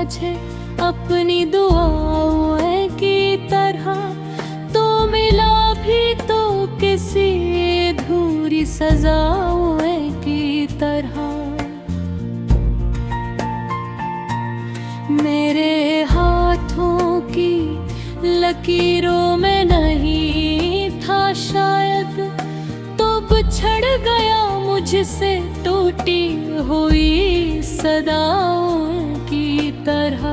मुझे अपनी दुआओं की तरह, तो मिला भी तो किसी अधूरी सजाओं की तरह। मेरे हाथों की लकीरों में नहीं था शायद, तो बिछड़ गया मुझसे टूटी हुई सदाओं की तरह।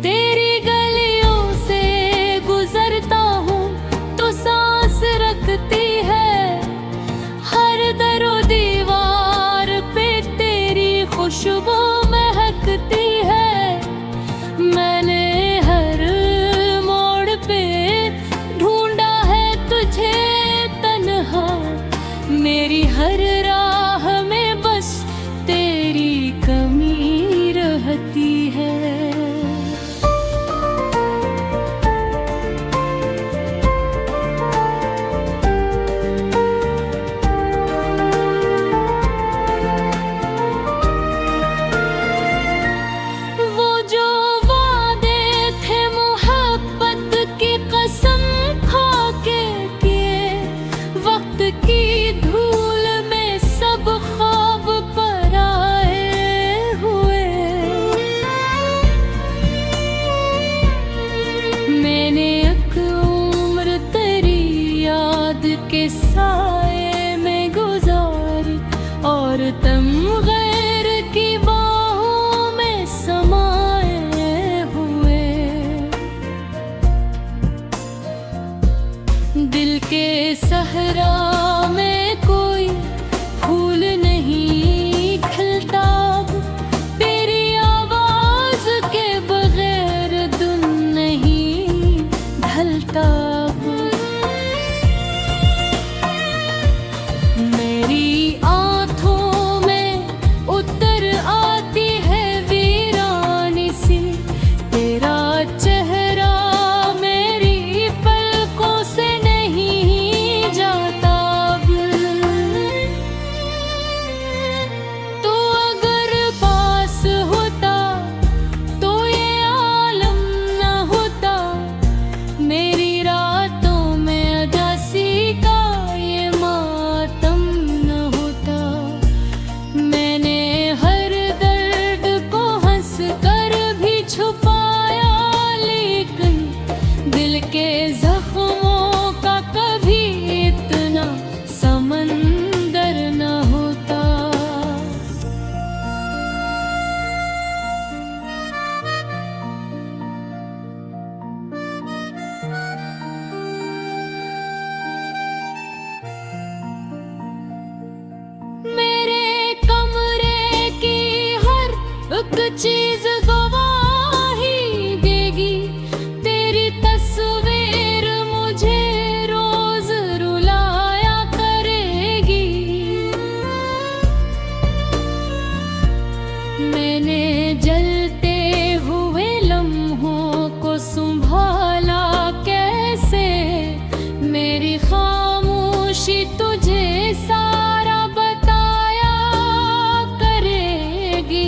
तेरी गलियों से गुजरता हूँ तो सांस रखती है, हर दरो दीवार पे तेरी खुशबू महकती है। मैंने हर मोड़ पे ढूंढा है तुझे तन्हा, मेरी हर राह में बस तेरी कमी रहती है। वो जो वादे थे मोहब्बत की कसम खा के किए, वक्त की धूल में सब ख्वाब पराए हुए। मैंने एक उम्र तेरी याद के साए में गुजारी, और तुम गैर की बाहों में समाए हुए। दिल के सहरा में कोई फूल नहीं खिलता, तेरी आवाज के बगैर दिन नहीं ढलता। मेरी आँखों में उतर आती है वीरानी सी, तेरा चेहरा मेरी पलकों से नहीं जाता। तो अगर पास होता तो ये आलम न होता, मेरी रातों में अदासी का ये मातम न होता। मैंने हर दर्द को हंस कर भी छुपाया, लेकिन दिल के जख्मों का कभी इतना समंदर न होता। मेरे कमरे की हर एक चीज गवाही देगी, तेरी तस्वीर मुझे रोज रुलाया करेगी। मैंने जलते हुए लम्हों को संभाला कैसे, मेरी खामोशी तुझे सारा बताया करेगी।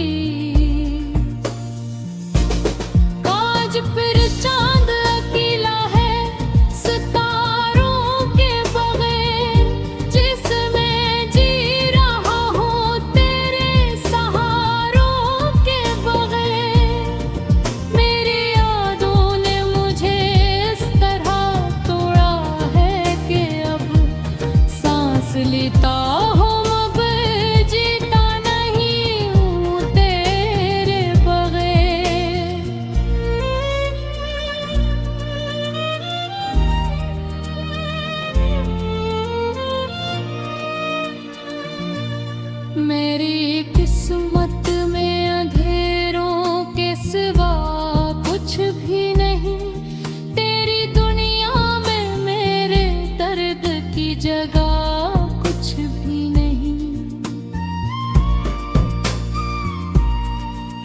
आज फिर चांद अकेला है सितारों के बगैर, जिसमें जी रहा हूँ तेरे सहारों के बगैर। मेरी यादों ने मुझे इस तरह तोड़ा है कि अब सांस लेता हूँ अब जीता नहीं हूँ तेरे बगैर। मेरी किस्मत में अंधेरों के सिवा कुछ भी नहीं, तेरी दुनिया में मेरे दर्द की जगह कुछ भी नहीं।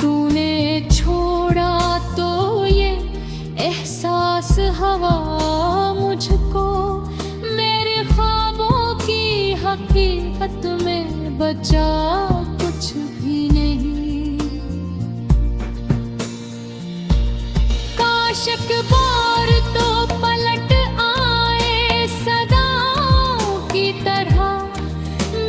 तूने छोड़ा तो ये एहसास हवा मुझको, मेरे ख्वाबों की हकीकत में बचा कुछ भी नहीं। एक बार तो पलट आए सदाओं की तरह,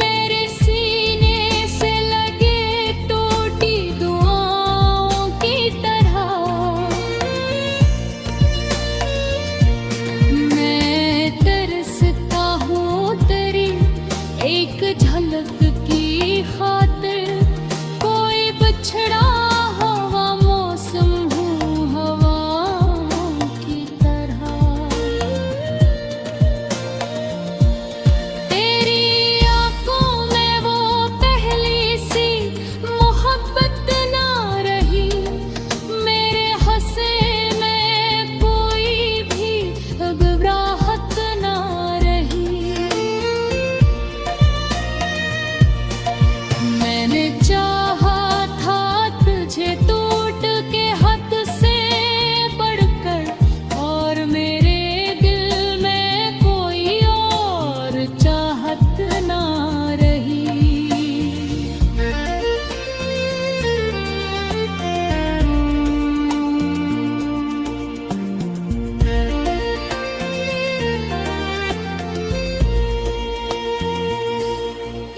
मेरे सीने से लगे टूटी दुआओं की तरह। मैं तरसता हूँ तेरी एक झलक की खातिर, कोई बिछड़ा हुआ मौसम हूँ हवाओं की तरह। तेरी आंखों में वो पहली सी मोहब्बत ना रही, मेरे हंसे में कोई भी घबराहट ना रही। मैंने चाहा था तुझे टूट के हद से बढ़कर, और मेरे दिल में कोई और चाहत ना रही।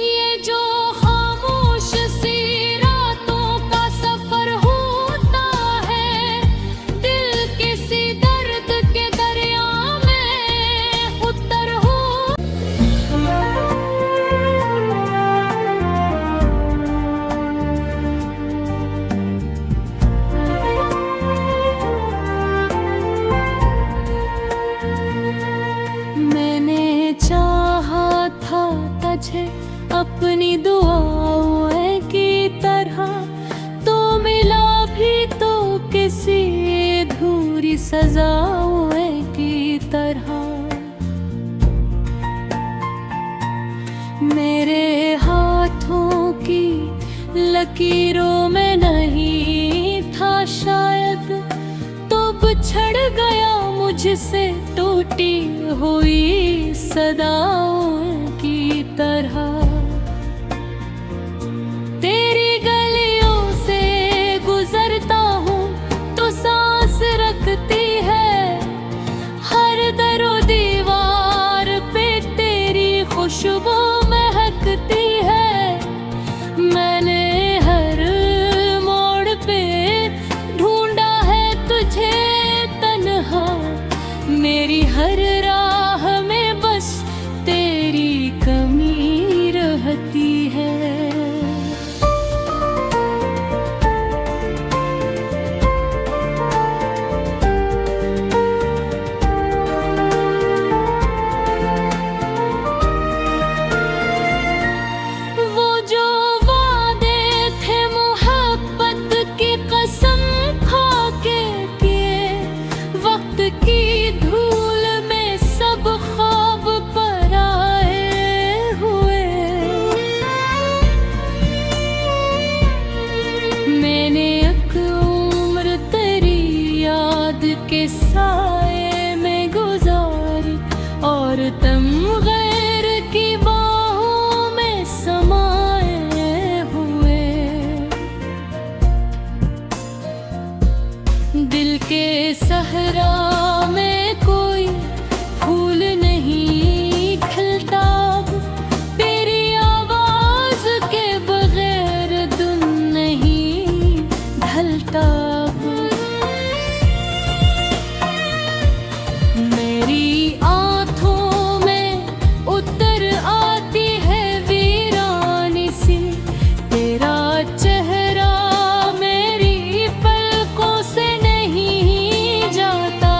ये जो खामोश सी रातों का सफर होता है, दिल किसी दर्द के दरिया में उतर हो। मैंने चाहा था तुझे अपनी दुआओं की तरह, तो मिला भी तो किसी अधूरी सजाओं की तरह। मेरे हाथों की लकीरों में नहीं था शायद, तो बिछड़ गया मुझसे टूटी हुई सदाओं की तरह। तेरी गलियों से गुजरता हूँ तो सांस रखती है, हर दरो दीवार पे तेरी खुशबू महकती है। मैंने हर मोड़ पे ढूंढा है तुझे तन्हा, मेरी हर राह में बस तेरी कमी रहती है। वो जो वादे थे मोहब्बत की कसम खा के किए, वक्त की धूल में सब ख्वाब पराए हुए। मैंने एक उम्र तेरी याद के साए में गुजारी, और तुम गैर की बाहों में समाए हुए। दिल के सहरा में कोई फूल नहीं खिलता, तेरी आवाज के बगैर दिन नहीं ढलता। मेरी आँखों में उतर आती है वीरानी सी, तेरा चेहरा मेरी पलकों से नहीं जाता।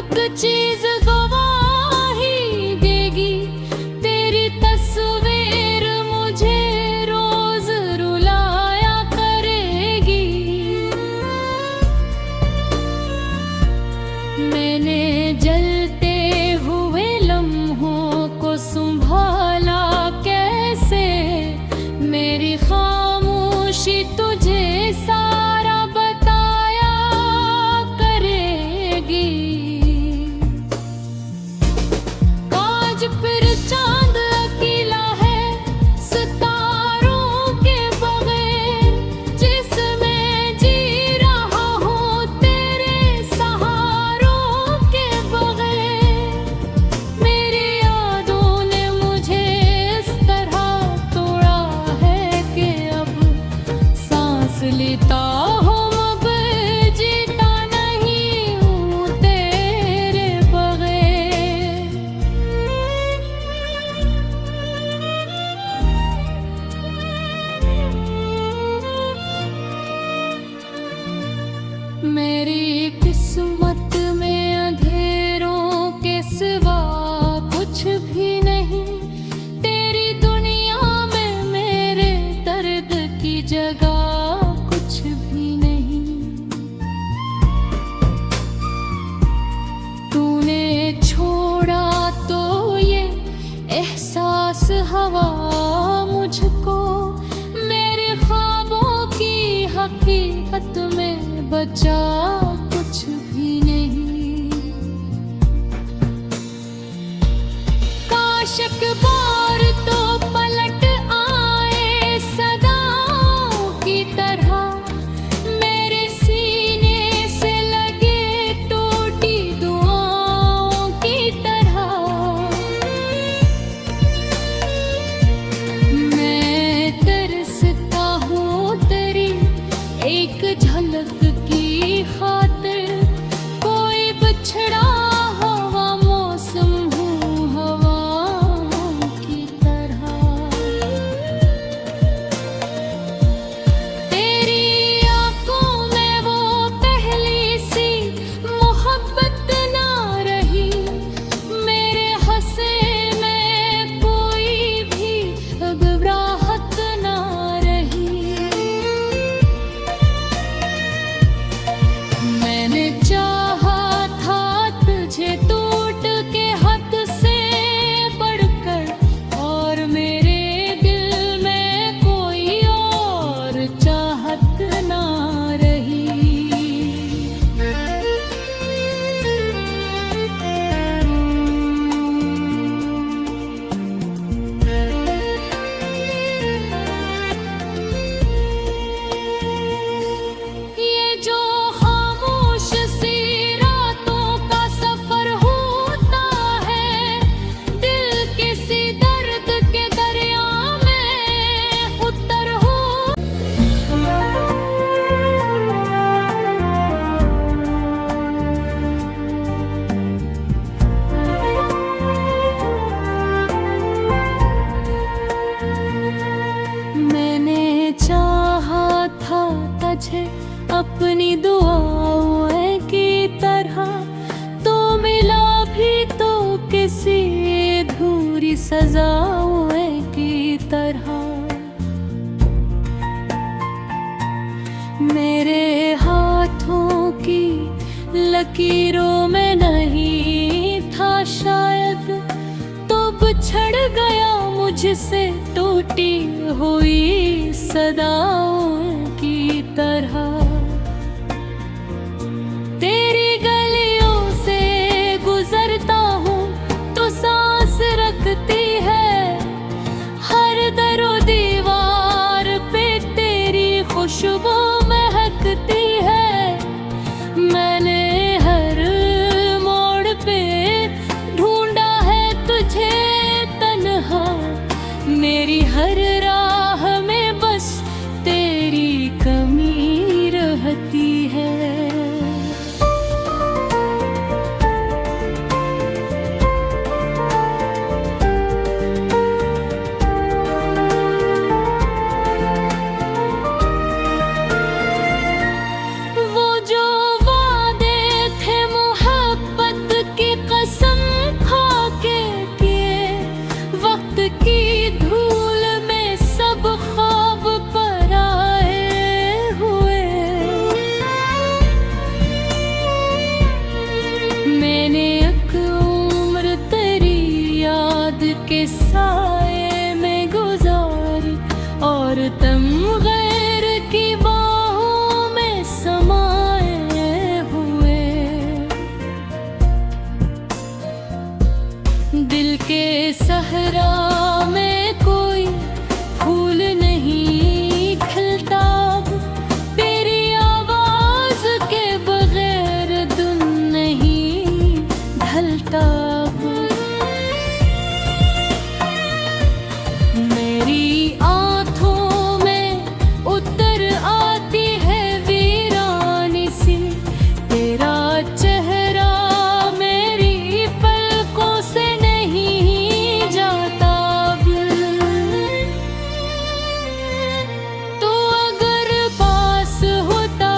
एक चीज गवाही देगी, तेरी तस्वीर मुझे रोज रुलाया करेगी। मैंने जलते हुए लम्हों को संभाला कैसे, मेरी खामोशी तुझे सारा बताया करेगी। आज फिर चांद अकेला है सितारों के बगैर, जिसमें जी रहा हूँ तेरे सहारों के बगैर। मेरी यादों ने मुझे इस तरह तोड़ा है कि अब सांस लेता हूँ अब जीता नहीं हूँ तेरे बगैर। मेरी किस्मत में अंधेरों के सिवा कुछ भी नहीं, तेरी दुनिया में मेरे दर्द की जगह कुछ भी नहीं। तूने छोड़ा तो ये एहसास हवा मुझको, मेरे ख्वाबों की हकीकत में बचा कुछ भी नहीं। काश एक बार तो पलट आए सदाओं की तरह, मेरे सीने से लगे टूटी दुआओं की तरह। मैं तरसता हूँ तेरी एक झलक की खातिर, कोई बिछड़ा हवा मौसम हूँ हवाओं की तरह। तेरी आंखों में वो पहली सी मोहब्बत ना रही, मेरे हंसे में कोई भी घबराहट ना रही। मैंने चाहा था तुझे टूट के हद से बढ़कर, और मेरे दिल में कोई और चाहत ना रही। ये जो खामोश सी रातों का सफर होता है, दिल किसी दर्द के दरिया में उतर हो। मैंने चाहा था तुझे अपनी दुआओं की तरह, तो मिला भी तो किसी अधूरी सजाओं की तरह। मेरे हाथों की लकीरों में नहीं था शायद, तो बिछड़ गया मुझसे टूटी हुई सदाओं की तरह। तेरी गलियों से गुजरता हूँ तो सांस रखती है, हर दरो दीवार पे तेरी खुशबू महकती है। मैंने हर मोड़ पे ढूंढा है तुझे तन्हा, मेरी हर राह में बस तेरी कमी रहती है। वो जो वादे थे मोहब्बत याद के साए में गुजारी, और तुम गैर की बाहों में समाए हुए। दिल के सहरा में कोई फूल नहीं खिलता, तेरी आवाज के बगैर दिन नहीं ढलता। मेरी आँखों में उतर आती है वीरानी सी, तेरा चेहरा मेरी पलकों से नहीं जाता। तो अगर पास होता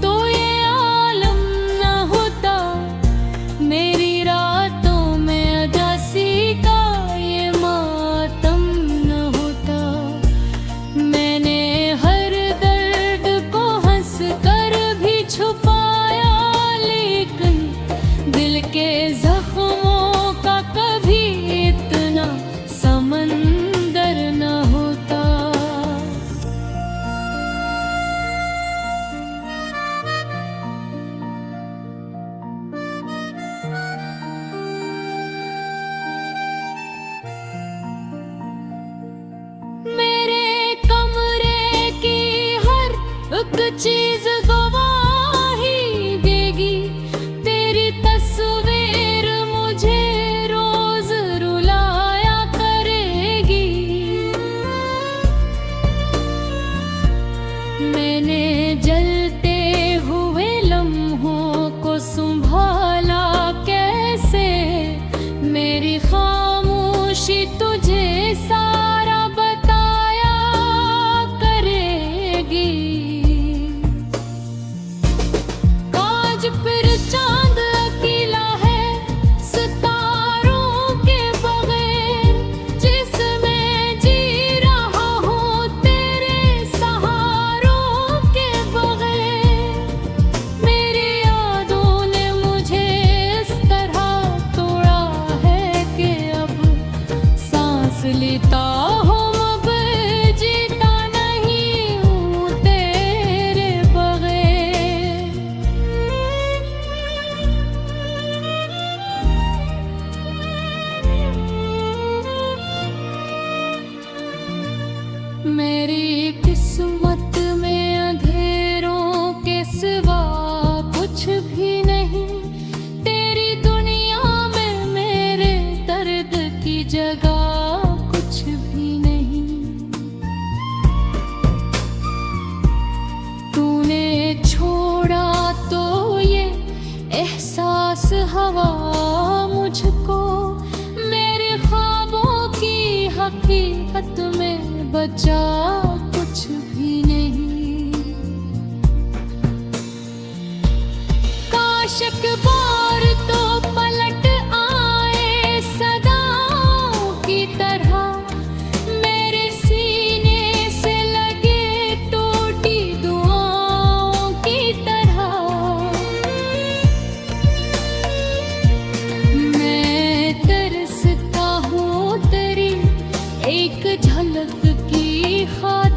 तो ये आलम न होता, मेरी रातों में अदासी का ये मातम न होता। मैंने हर दर्द को हंस कर भी छुपाया, लेकिन दिल के जख्मों का कभी इतना समंदर न होता। मेरे कमरे की हर एक चीज गवाही देगी, तेरी तस्वीर मुझे रोज रुलाया करेगी। मैंने जलते हुए लम्हों को संभाला कैसे, मेरी खामोशी तुझे सारा बताया करेगी। आज फिर चांद अकेला है सितारों के बगैर, जिसमें जी रहा हूँ तेरे सहारों के बगैर। मेरी यादों ने मुझे इस तरह तोड़ा है कि अब सांस लेता हूँ मगर जीता नहीं हूँ तेरे बगैर। मेरी किस्मत में अंधेरों के सिवा कुछ भी नहीं, तेरी दुनिया में मेरे दर्द की जगह कुछ भी नहीं। तूने छोड़ा तो ये एहसास हवा मुझको, मेरे ख्वाबों की हकीकत में बचा कुछ भी नहीं। काश एक बार तो पलट आए सदाओं की तरह, मेरे सीने से लगे टूटी दुआओं की तरह। मैं तरसता हूँ तेरी एक झलक की खातिर।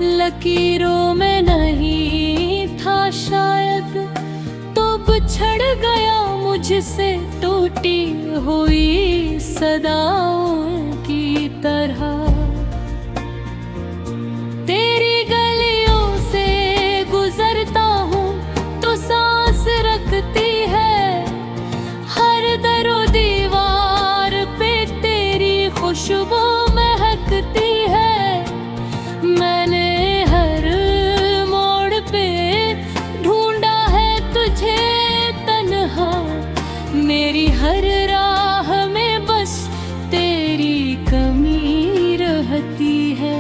लकीरों में नहीं था शायद, तो बिछड़ गया मुझसे टूटी हुई सदाओं की तरह। तेरी गलियों से गुजरता हूँ तो सांस रखती है, हर दरो दीवार पे तेरी खुशबू महकती है। मैंने हर मोड़ पे ढूंढा है तुझे तन्हा, मेरी हर राह में बस तेरी कमी रहती है।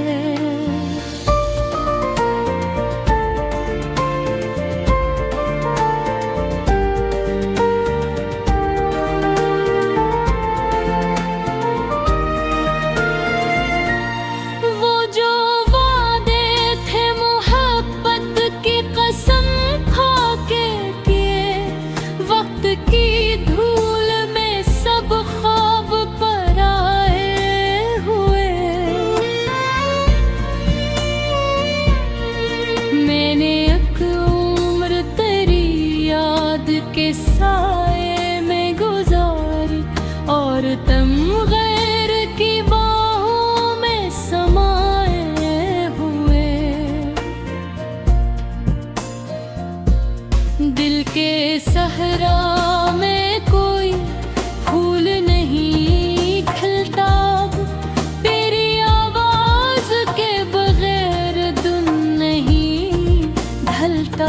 के साए में गुजारी और तुम गैर की बाहों में समाए हुए। दिल के सहरा में कोई फूल नहीं खिलता, तेरी आवाज के बगैर दिन नहीं ढलता।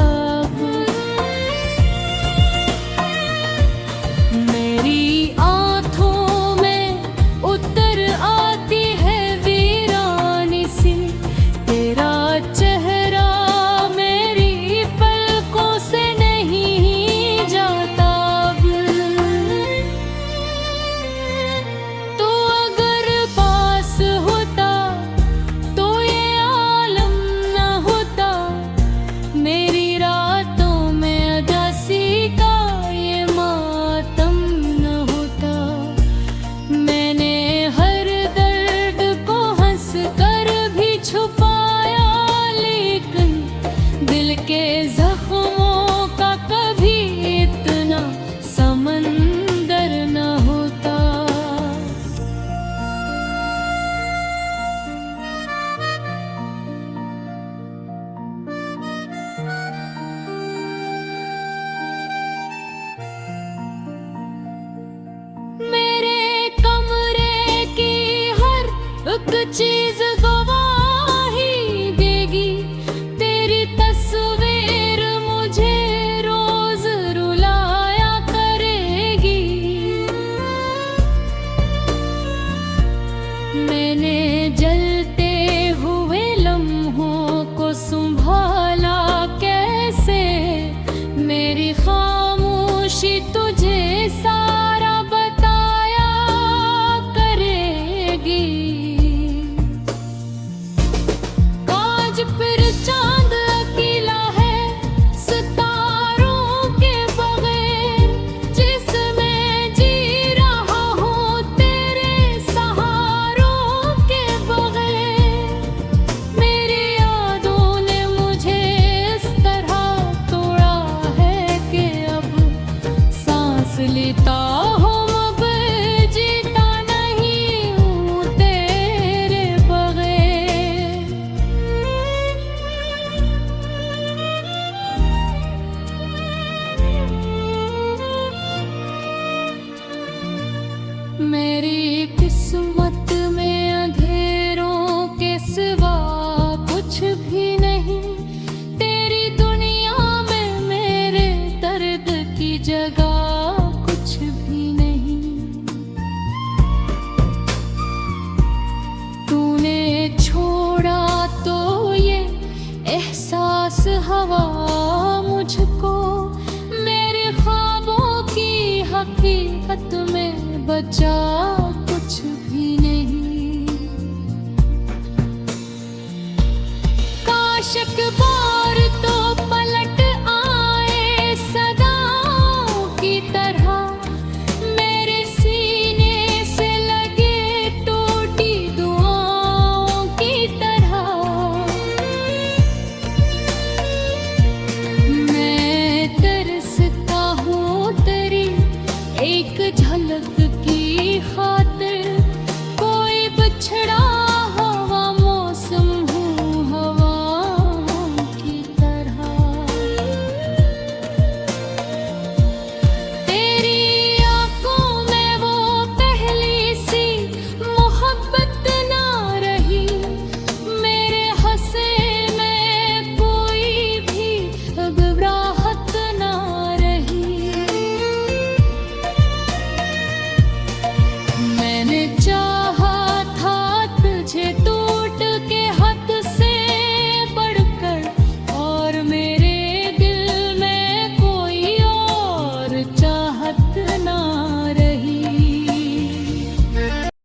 एक चीज गवाही देगी, तेरी तस्वीर मुझे रोज रुलाया करेगी। मैंने जलते हुए लम्हों को संभाला कैसे, मेरी खामोशी तुझे सारा बताया करेगी। फिर चांद अकेला है सितारों के बगैर, जिसमें जी रहा हूँ तेरे सहारों के बगैर। मेरी यादों ने मुझे इस तरह तोड़ा है कि अब सांस लेता हूँ अब जीता नहीं हूँ तेरे बगैर। मेरी किस्मत में अंधेरों के सिवा कुछ भी नहीं, तेरी दुनिया में मेरे दर्द की जगह कुछ भी नहीं। तूने छोड़ा तो ये एहसास हवा मुझको, मेरे ख्वाबों की हकीकत में बचा कुछ भी नहीं। काश एक